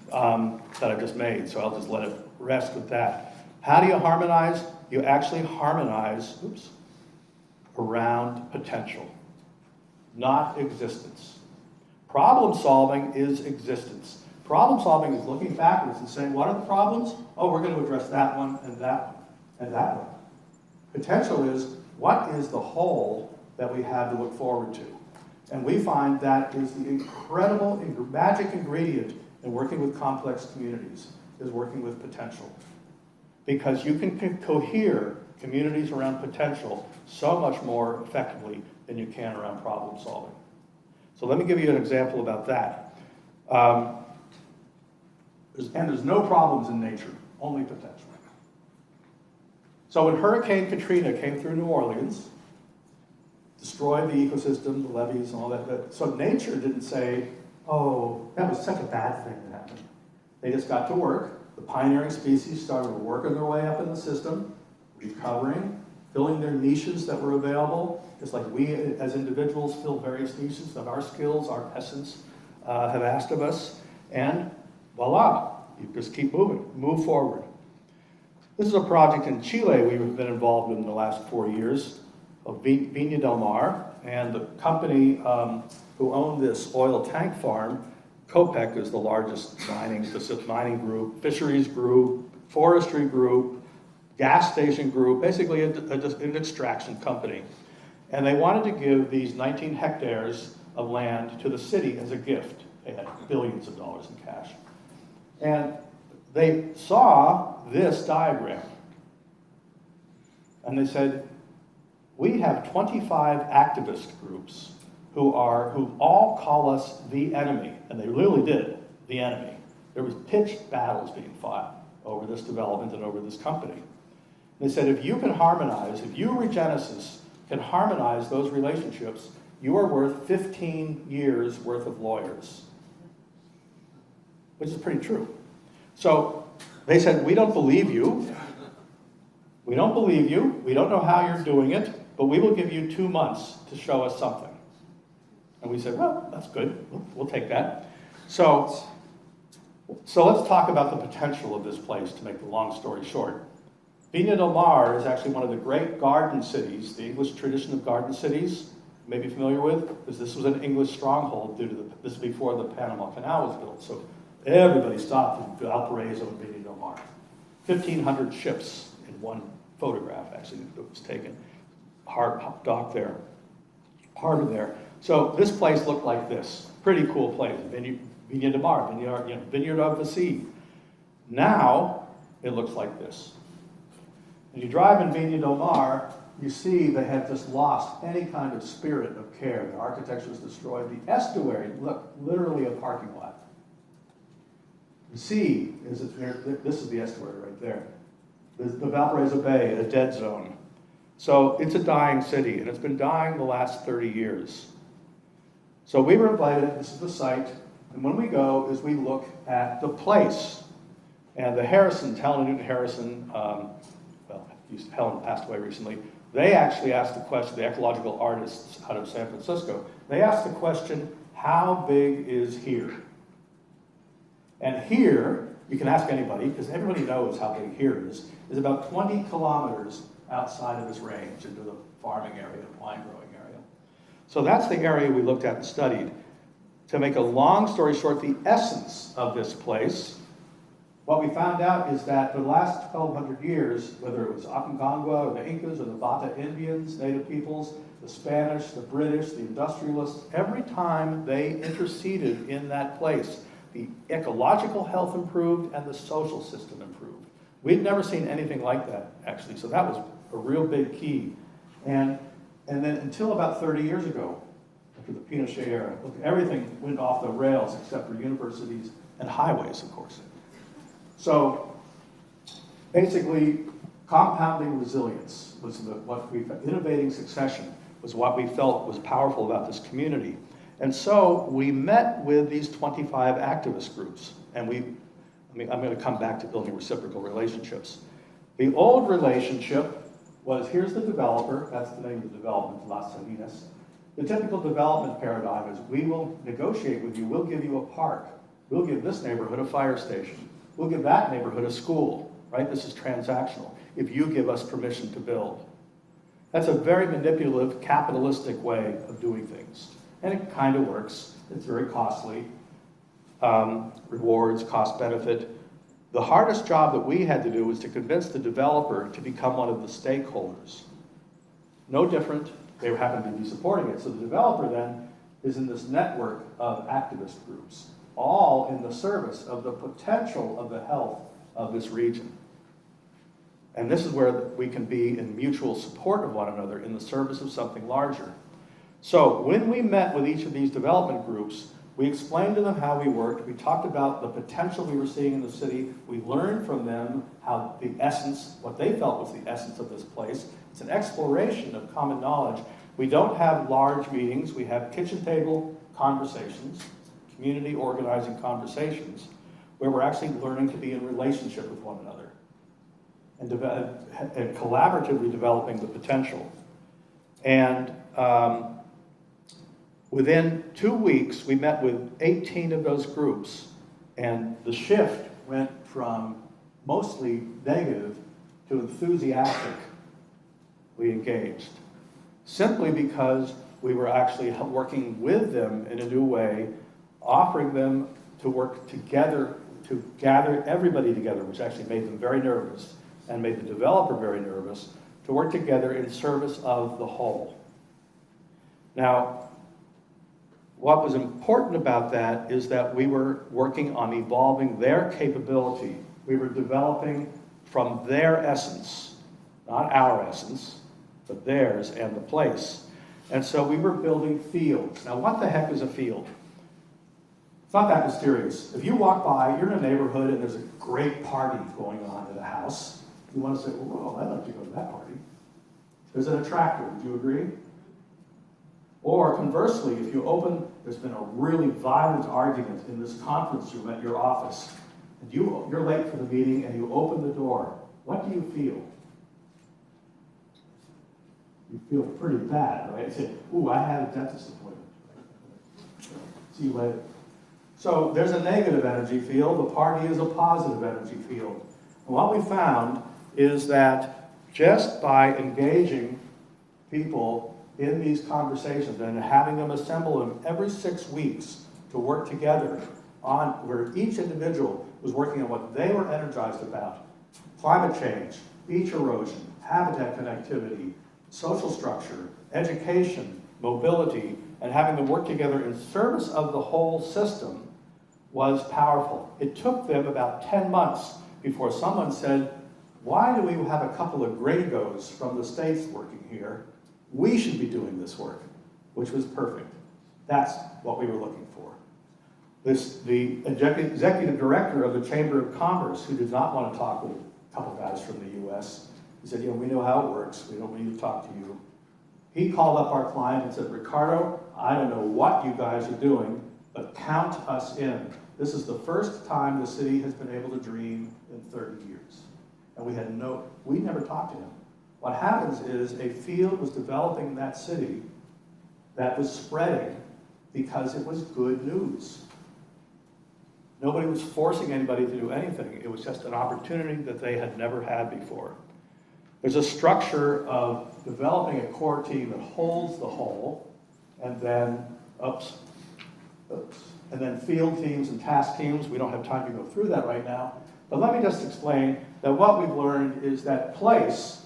that I just made, so I'll just let it rest with that. How do you harmonize? You actually harmonize, around potential, not existence. Problem solving is existence. Problem solving is looking backwards and saying, what are the problems? Oh, we're going to address that one and that one and that one. Potential is, what is the whole that we have to look forward to? And we find that is the incredible magic ingredient in working with complex communities, is working with potential. Because you can cohere communities around potential so much more effectively than you can around problem solving. So let me give you an example about that. There's no problems in nature, only potential. So when Hurricane Katrina came through New Orleans, destroyed the ecosystem, the levees, and all that. So nature didn't say, oh, that was such a bad thing that happened. They just got to work. The pioneering species started working their way up in the system, recovering, filling their niches that were available, just like we as individuals fill various niches that our skills, our essence have asked of us. And voila, you just keep moving, move forward. This is a project in Chile we've been involved in the last 4 years of Viña del Mar, and the company who owned this oil tank farm, COPEC is the largest mining group, fisheries group, forestry group, gas station group, basically an extraction company. And they wanted to give these 19 hectares of land to the city as a gift. They had billions of dollars in cash. And they saw this diagram. And they said, we have 25 activist groups who all call us the enemy. And they really did, the enemy. There was pitched battles being fought over this development and over this company. They said, if you can harmonize, if you, Regenesis, can harmonize those relationships, you are worth 15 years worth of lawyers. Which is pretty true. So they said, we don't believe you. We don't believe you. We don't know how you're doing it, but we will give you 2 months to show us something. And we said, well, that's good. We'll take that. So let's talk about the potential of this place, to make the long story short. Viña del Mar is actually one of the great garden cities, the English tradition of garden cities, you may be familiar with, because this was an English stronghold due to this is before the Panama Canal was built. So everybody stopped in Valparaiso and Viña del Mar. 1,500 ships in one photograph, actually, that was taken. Dock there, harbor there. So this place looked like this. Pretty cool place. Viña del Mar, Vineyard of the Sea. Now it looks like this. When you drive in Viña del Mar, you see they have just lost any kind of spirit of care. The architecture is destroyed. The estuary, look, literally a parking lot. The sea this is the estuary right there. The Valparaiso Bay, a dead zone. So it's a dying city, and it's been dying the last 30 years. So we were invited, this is the site, and when we go is we look at the place. And the Harrisons, Helen and Newton Harrison, Helen passed away recently, they actually asked the question, the ecological artists out of San Francisco, they asked the question, how big is here? And here, you can ask anybody, because everybody knows how big here is about 20 kilometers outside of this range into the farming area, wine growing area. So that's the area we looked at and studied. To make a long story short, the essence of this place, what we found out is that for the last 1,200 years, whether it was Aconcagua or the Incas or the Bata Indians, native peoples, the Spanish, the British, the industrialists, every time they interceded in that place, the ecological health improved and the social system improved. We'd never seen anything like that, actually, so that was a real big key. And then until about 30 years ago, after the Pinochet era, look, everything went off the rails except for universities and highways, of course. So basically, compounding resilience was innovating succession was what we felt was powerful about this community. And so we met with these 25 activist groups, and I'm going to come back to building reciprocal relationships. The old relationship was, here's the developer, that's the name of the development, Las Salinas. The typical development paradigm is, we will negotiate with you, we'll give you a park, we'll give this neighborhood a fire station, we'll give that neighborhood a school, right? This is transactional, if you give us permission to build. That's a very manipulative, capitalistic way of doing things. And it kind of works. It's very costly. Rewards, cost benefit. The hardest job that we had to do was to convince the developer to become one of the stakeholders. No different, they happen to be supporting it. So the developer then is in this network of activist groups, all in the service of the potential of the health of this region. And this is where we can be in mutual support of one another in the service of something larger. So when we met with each of these development groups, we explained to them how we worked. We talked about the potential we were seeing in the city. We learned from them how the essence, what they felt was the essence of this place. It's an exploration of common knowledge. We don't have large meetings. We have kitchen table conversations, community organizing conversations, where we're actually learning to be in relationship with one another and collaboratively developing the potential. And within 2 weeks, we met with 18 of those groups, and the shift went from mostly negative to enthusiastically engaged, simply because we were actually working with them in a new way, offering them to work together, to gather everybody together, which actually made them very nervous and made the developer very nervous, to work together in service of the whole. Now, what was important about that is that we were working on evolving their capability. We were developing from their essence, not our essence, but theirs and the place. And so we were building fields. Now, what the heck is a field? It's not that mysterious. If you walk by, you're in a neighborhood and there's a great party going on at a house, you want to say, well, whoa, I'd like to go to that party. There's an attractor, would you agree? Or conversely, if you open, there's been a really violent argument in this conference room at your office, and you're late for the meeting and you open the door, what do you feel? You feel pretty bad, right? You say, ooh, I had a dentist appointment. See you later. So there's a negative energy field, the party is a positive energy field. And what we found is that just by engaging people in these conversations and having them assemble them every 6 weeks to work together on where each individual was working on what they were energized about, climate change, beach erosion, habitat connectivity, social structure, education, mobility, and having them work together in service of the whole system was powerful. It took them about 10 months before someone said, why do we have a couple of gringos from the States working here? We should be doing this work, which was perfect. That's what we were looking for. The executive director of the Chamber of Commerce, who did not want to talk with a couple guys from the US, he said, we know how it works. We don't need to talk to you. He called up our client and said, Ricardo, I don't know what you guys are doing, but count us in. This is the first time the city has been able to dream in 30 years. And we never talked to him. What happens is a field was developing in that city that was spreading because it was good news. Nobody was forcing anybody to do anything. It was just an opportunity that they had never had before. There's a structure of developing a core team that holds the whole, and then, and then field teams and task teams. We don't have time to go through that right now. But let me just explain that what we've learned is that place,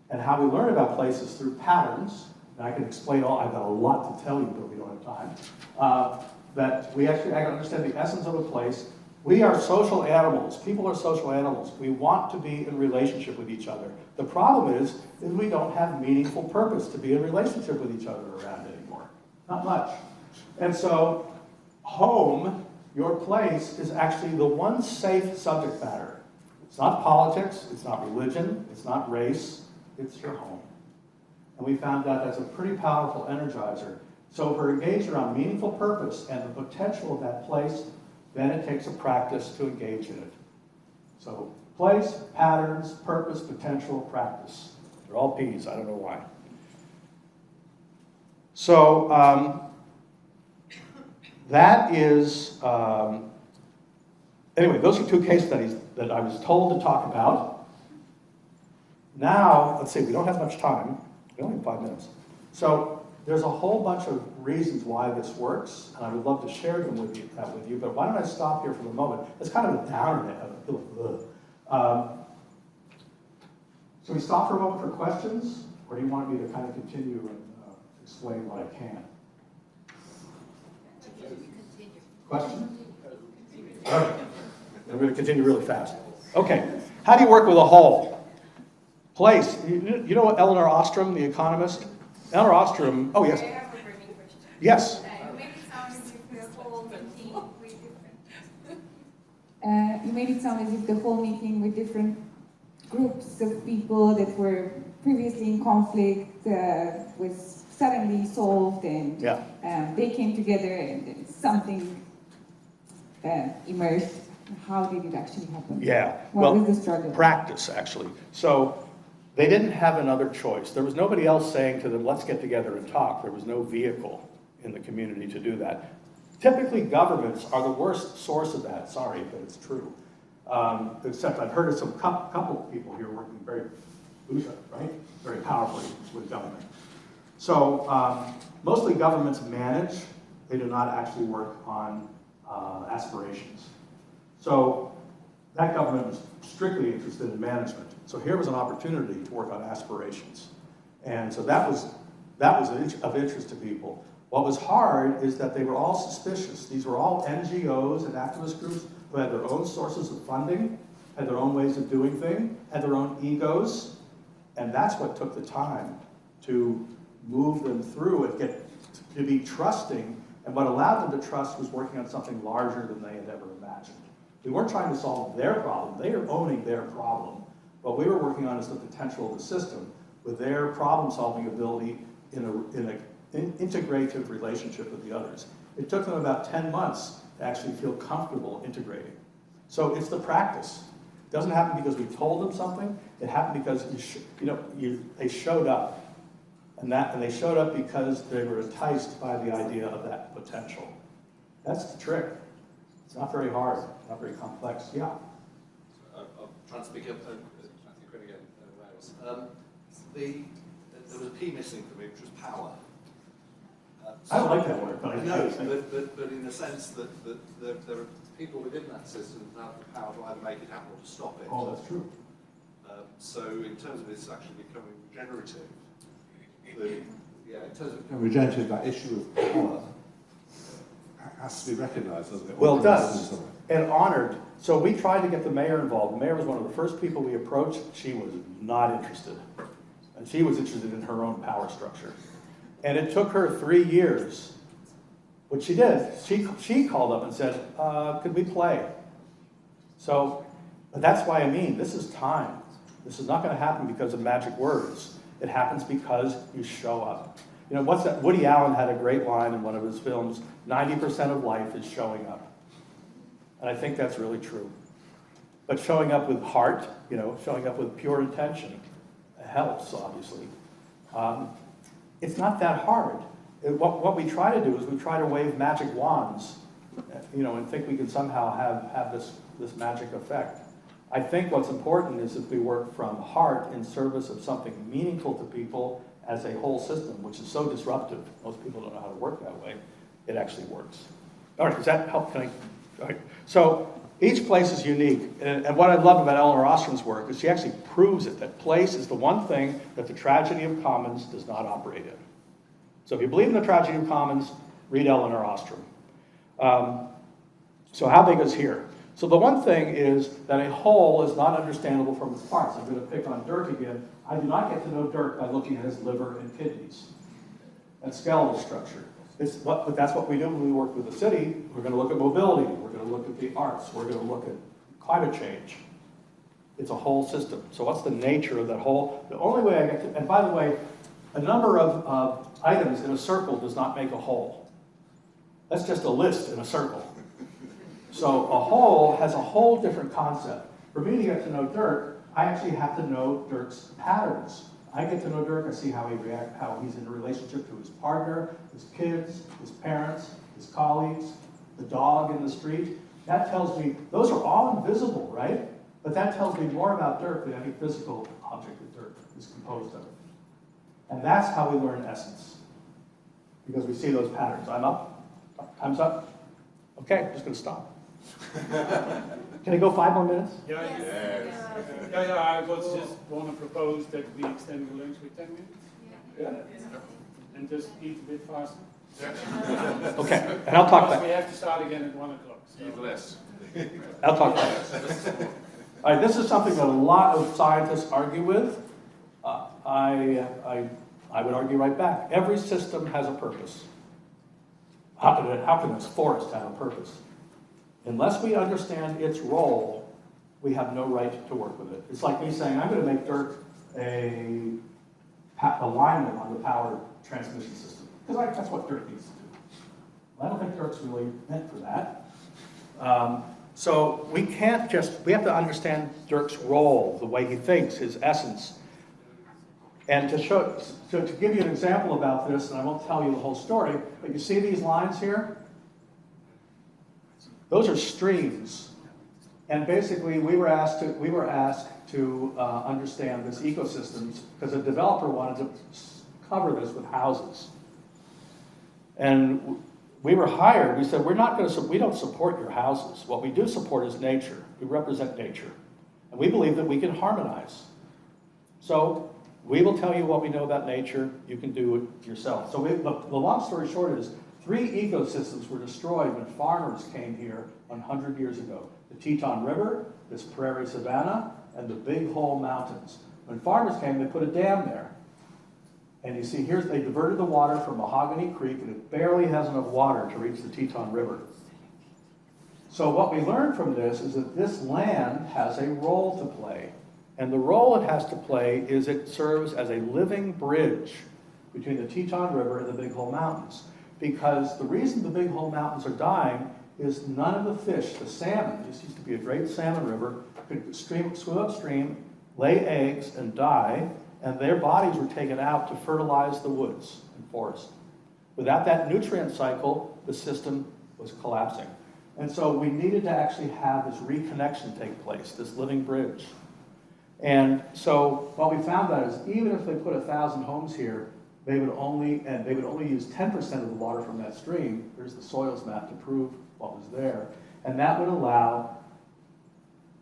and how we learn about places through patterns, and I can explain I've got a lot to tell you, but we don't have time, that we actually understand the essence of a place. We are social animals. People are social animals. We want to be in relationship with each other. The problem is we don't have meaningful purpose to be in relationship with each other around anymore. Not much. And so, home, your place, is actually the one safe subject matter. It's not politics, it's not religion, it's not race, it's your home. And we found that that's a pretty powerful energizer. So if we're engaged around meaningful purpose and the potential of that place, then it takes a practice to engage in it. So place, patterns, purpose, potential, practice. They're all P's, I don't know why. So that is, anyway, those are two case studies that I was told to talk about. Now, let's see, we don't have much time. We only have 5 minutes. So there's a whole bunch of reasons why this works, and I would love to share them with you, but why don't I stop here for the moment? It's kind of a downer. So we stop for a moment for questions, or do you want me to kind of continue and explain what I can? Question? Okay. I'm going to continue really fast. Okay. How do you work with a whole? Place. You know what Eleanor Ostrom, the economist? Eleanor Ostrom, oh yes. I have a burning question. Yes. You made it sound as if the whole meeting with different groups of people that were previously in conflict was suddenly solved, and they came together and something emerged. How did it actually happen? Yeah. What was the struggle? Practice, actually. So they didn't have another choice. There was nobody else saying to them, let's get together and talk. There was no vehicle in the community to do that. Typically, governments are the worst source of that. Sorry, but it's true. Except I've heard of some couple people here working very powerfully with government. So mostly governments manage. They do not actually work on aspirations. So that government was strictly interested in management. So here was an opportunity to work on aspirations. And so that was of interest to people. What was hard is that they were all suspicious. These were all NGOs and activist groups who had their own sources of funding, had their own ways of doing things, had their own egos, and that's what took the time to move them through and get to be trusting. And what allowed them to trust was working on something larger than they had ever imagined. We weren't trying to solve their problem. They were owning their problem. What we were working on is the potential of the system with their problem-solving ability in an integrative relationship with the others. It took them about 10 months to actually feel comfortable integrating. So it's the practice. It doesn't happen because we told them something. It happened because they showed up. And they showed up because they were enticed by the idea of that potential. That's the trick. It's not very hard, not very complex. Yeah. I'll try and speak up. Matthew Quinn again, Wales. There was a P missing for me, which was power. I don't like that word, but I know. know. But in the sense that there are people within that system that have the power to either make it happen or to stop it. Oh, that's true. So in terms of this actually becoming regenerative, in terms of becoming regenerative, that issue of power has to be recognised, doesn't it? Well, it does, and honored. So we tried to get the mayor involved. The mayor was one of the first people we approached. She was not interested. And she was interested in her own power structure. And it took her 3 years, which she did. She called up and said, could we play? So, but that's why this is time. This is not going to happen because of magic words. It happens because you show up. You know, what's that? Woody Allen had a great line in one of his films, 90% of life is showing up. And I think that's really true. But showing up with heart, showing up with pure intention helps, obviously. It's not that hard. What we try to do is we try to wave magic wands, and think we can somehow have this magic effect. I think what's important is if we work from heart in service of something meaningful to people as a whole system, which is so disruptive, most people don't know how to work that way, it actually works. All right, does that help? Can I? All right. So each place is unique. And what I love about Eleanor Ostrom's work is she actually proves it, that place is the one thing that the tragedy of commons does not operate in. So if you believe in the tragedy of commons, read Eleanor Ostrom. So how big is here? So the one thing is that a whole is not understandable from its parts. I'm going to pick on Dirk again. I do not get to know Dirk by looking at his liver and kidneys and skeletal structure. But that's what we do when we work with the city. We're going to look at mobility. We're going to look at the arts. We're going to look at climate change. It's a whole system. So what's the nature of that whole? The only way I get to, and by the way, a number of items in a circle does not make a whole. That's just a list in a circle. So a whole has a whole different concept. For me to get to know Dirk, I actually have to know Dirk's patterns. I get to know Dirk, I see how he reacts, how he's in a relationship to his partner, his kids, his parents, his colleagues, the dog in the street. That tells me, those are all invisible, right? But that tells me more about Dirk than any physical object that Dirk is composed of. And that's how we learn essence. Because we see those patterns. I'm up? Time's up? Okay, I'm just going to stop. Can I go 5 more minutes? Yeah, I was just want to propose that we extend the lunch with 10 minutes. Yeah. And just eat a bit faster. Okay, and I'll talk Because back. we have to start again at 1 o'clock. So. Eat less. I'll talk back. All right, this is something that a lot of scientists argue with. I would argue right back. Every system has a purpose. How can this forest have a purpose? Unless we understand its role, we have no right to work with it. It's like me saying, I'm going to make Dirk a lineman on the power transmission system. Because that's what Dirk needs to do. Well, I don't think Dirk's really meant for that. So we have to understand Dirk's role, the way he thinks, his essence. And to give you an example about this, and I won't tell you the whole story, but you see these lines here? Those are streams. And basically, we were asked to understand this ecosystems because a developer wanted to cover this with houses. And we were hired. We said, we don't support your houses. What we do support is nature. We represent nature. And we believe that we can harmonize. So we will tell you what we know about nature. You can do it yourself. So the long story short is 3 ecosystems were destroyed when farmers came here 100 years ago. The Teton River, this prairie savanna, and the Big Hole Mountains. When farmers came, they put a dam there. And you see here, they diverted the water from Mahogany Creek, and it barely has enough water to reach the Teton River. So what we learned from this is that this land has a role to play. And the role it has to play is it serves as a living bridge between the Teton River and the Big Hole Mountains. Because the reason the Big Hole Mountains are dying is none of the fish, the salmon, this used to be a great salmon river, could swim upstream, lay eggs, and die, and their bodies were taken out to fertilize the woods and forest. Without that nutrient cycle, the system was collapsing. And so we needed to actually have this reconnection take place, this living bridge. And so what we found out is even if they put 1,000 homes here, they would only use 10% of the water from that stream. There's the soils map to prove what was there. And that would allow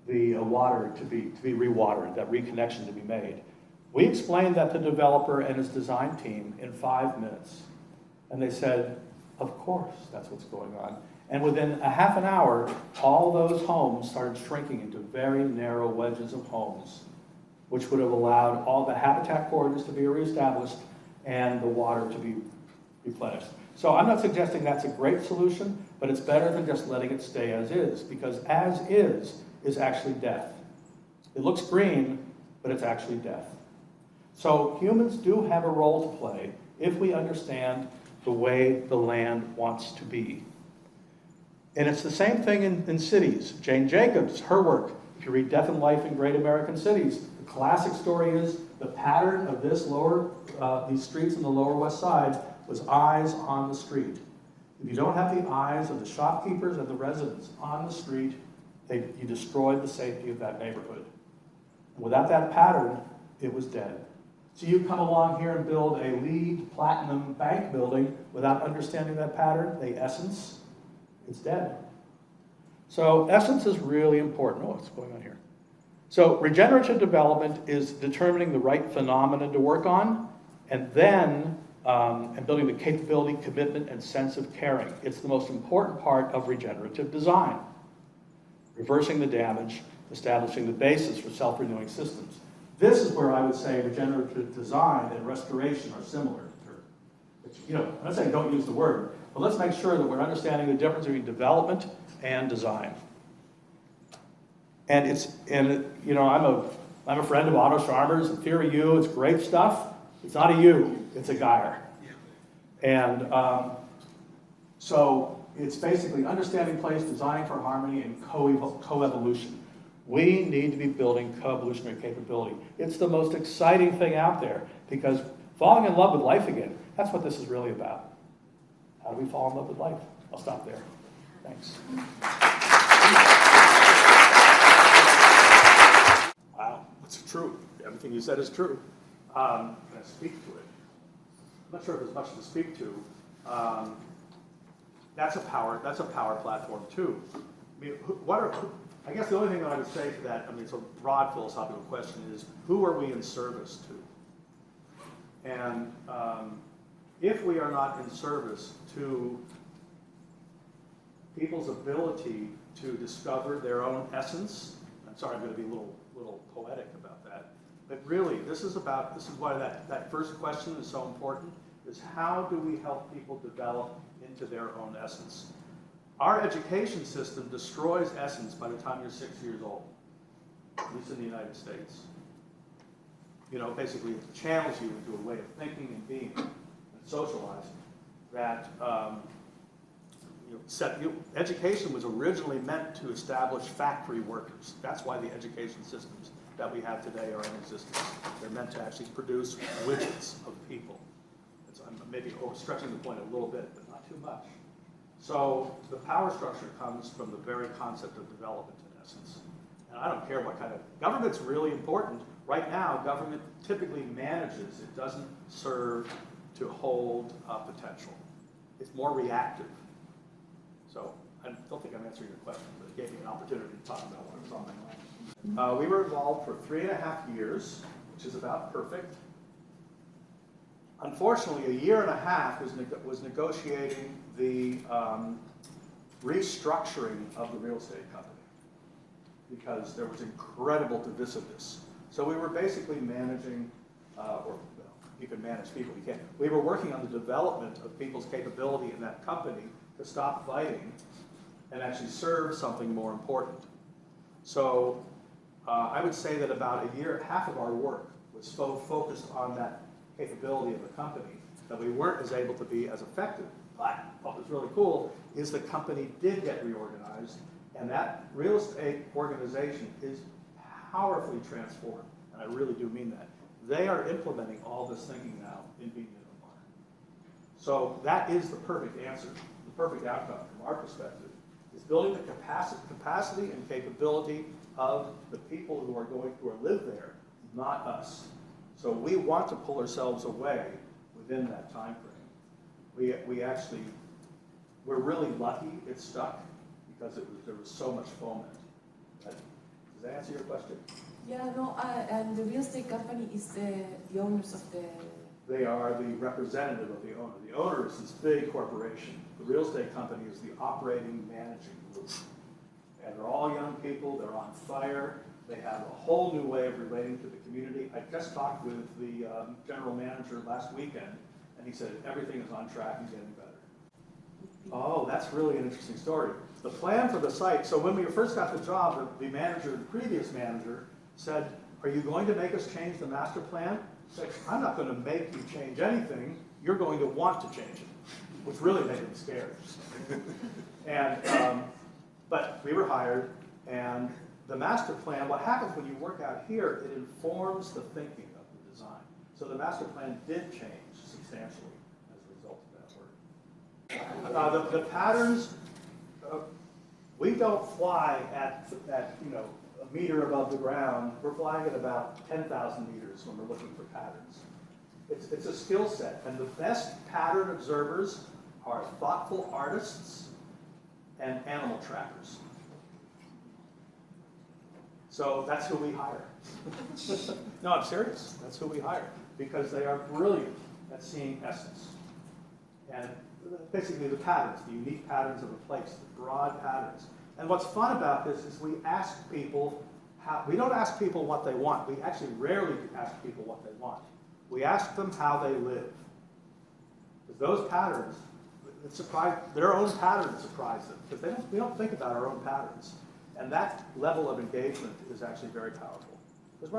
the water to be rewatered, that reconnection to be made. We explained that to the developer and his design team in 5 minutes. And they said, of course, that's what's going on. And within a half an hour, all those homes started shrinking into very narrow wedges of homes, which would have allowed all the habitat corridors to be reestablished and the water to be replenished. So I'm not suggesting that's a great solution, but it's better than just letting it stay as is, because as is actually death. It looks green, but it's actually death. So humans do have a role to play if we understand the way the land wants to be. And it's the same thing in cities. Jane Jacobs, her work, if you read Death and Life in Great American Cities, the classic story is the pattern of these streets in the Lower West Side was eyes on the street. If you don't have the eyes of the shopkeepers and the residents on the street, you destroyed the safety of that neighborhood. Without that pattern, it was dead. So you come along here and build a LEED platinum bank building without understanding that pattern, the essence, it's dead. So essence is really important. Oh, what's going on here? So regenerative development is determining the right phenomenon to work on, and then and building the capability, commitment, and sense of caring. It's the most important part of regenerative design. Reversing the damage, establishing the basis for self-renewing systems. This is where I would say regenerative design and restoration are similar. Which, you know, I'm not saying don't use the word, but let's make sure that we're understanding the difference between development and design. And you know, I'm a friend of Otto Scharmer's and Theory U. It's great stuff. It's not a U, it's a Geyer. And so it's basically understanding place, designing for harmony, and co-evolution. We need to be building co-evolutionary capability. It's the most exciting thing out there because falling in love with life again, that's what this is really about. How do we fall in love with life? I'll stop there. Thanks. Wow, that's true. Everything you said is true. Can I speak to it? I'm not sure if there's much to speak to. That's a power platform too. I mean, I guess the only thing that I would say to that, I mean, it's a broad philosophical question, is who are we in service to? And if we are not in service to people's ability to discover their own essence, I'm sorry, I'm going to be a little poetic about that, but really, this is why that first question is so important, is how do we help people develop into their own essence? Our education system destroys essence by the time you're 6 years old, at least in the United States. You know, basically it channels you into a way of thinking and being and socializing that education was originally meant to establish factory workers. That's why the education systems that we have today are in existence. They're meant to actually produce widgets of people. I'm maybe overstretching the point a little bit, but not too much. So the power structure comes from the very concept of development in essence. And I don't care what kind of, government's really important. Right now, government typically manages. It doesn't serve to hold potential. It's more reactive. So I don't think I'm answering your question, but it gave me an opportunity to talk about what was on my mind. We were involved for 3.5 years, which is about perfect. Unfortunately, 1.5 years was negotiating the restructuring of the real estate company because there was incredible divisiveness. So we were basically managing, you can manage people, you can't. We were working on the development of people's capability in that company to stop fighting and actually serve something more important. So I would say that about a year, half of our work was so focused on that capability of the company that we weren't as able to be as effective. But what was really cool is the company did get reorganized, and that real estate organization is powerfully transformed, and I really do mean that. They are implementing all this thinking now in being unified. So that is the perfect answer, the perfect outcome from our perspective, is building the capacity and capability of the people who live there, not us. So we want to pull ourselves away within that time frame. We're really lucky it stuck because there was so much foment. Does that answer your question? Yeah, no, and the real estate company is the owners of the... They are the representative of the owner. The owner is this big corporation. The real estate company is the operating, managing group. And they're all young people, they're on fire. They have a whole new way of relating to the community. I just talked with the general manager last weekend, and he said everything is on track and getting better. Oh, that's really an interesting story. The plan for the site, so when we first got the job, the previous manager said, are you going to make us change the master plan? I said, I'm not going to make you change anything. You're going to want to change it, which really made him scared. And, but we were hired, and the master plan, what happens when you work out here, it informs the thinking of the design. So the master plan did change substantially as a result of that work. The patterns, we don't fly at 1 meter above the ground. We're flying at about 10,000 meters when we're looking for patterns. It's a skill set, and the best pattern observers are thoughtful artists and animal trackers. So that's who we hire. No, I'm serious. That's who we hire, because they are brilliant at seeing essence. And basically the patterns, the unique patterns of a place, the broad patterns. And what's fun about this is we ask people we don't ask people what they want. We actually rarely ask people what they want. We ask them how they live. Because those patterns, their own patterns surprise them, because we don't think about our own patterns. And that level of engagement is actually very powerful. Because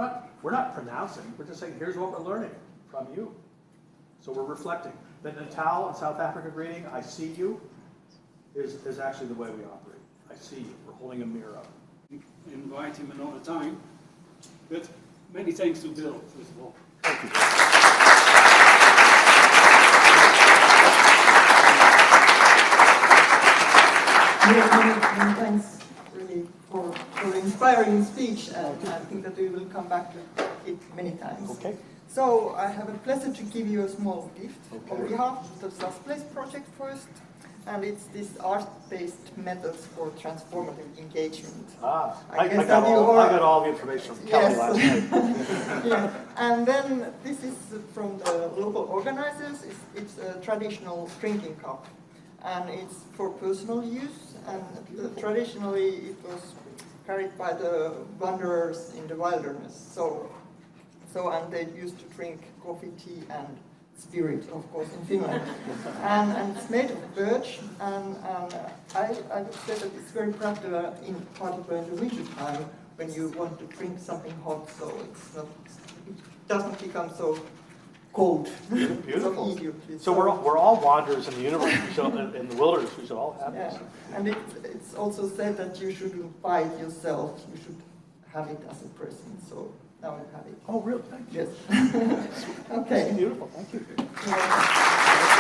we're not pronouncing, we're just saying, here's what we're learning from you. So we're reflecting. The Natal in South Africa greeting, I see you, is actually the way we operate. I see you. We're holding a mirror up. Invite him another time. But many thanks to Bill, first of all. Thank you. Many thanks really for the inspiring speech, and I think that we will come back to it many times. Okay. So I have a pleasure to give you a small gift Okay. on behalf of the SAS Place project first, and it's this art-based methods for transformative engagement. I guess got that you are- all the information from Kelly Yes. last night. Yeah. And then this is from the local organizers. It's a traditional drinking cup, and it's for personal use. And traditionally, it was carried by the wanderers in the wilderness. And they used to drink coffee, tea, and spirit, of course, in Finland. and it's made of birch, and I would say that it's very practical, in particular in the winter time, when you want to drink something hot, so it doesn't become so cold. Beautiful. So easy. So we're all wanderers in the universe. In the wilderness, we should all have this. Yeah. And it's also said that you shouldn't buy it yourself, you should have it as a present, so now you have it. Oh, really? Thank you. Yes. Okay. Beautiful. Thank you. Yeah.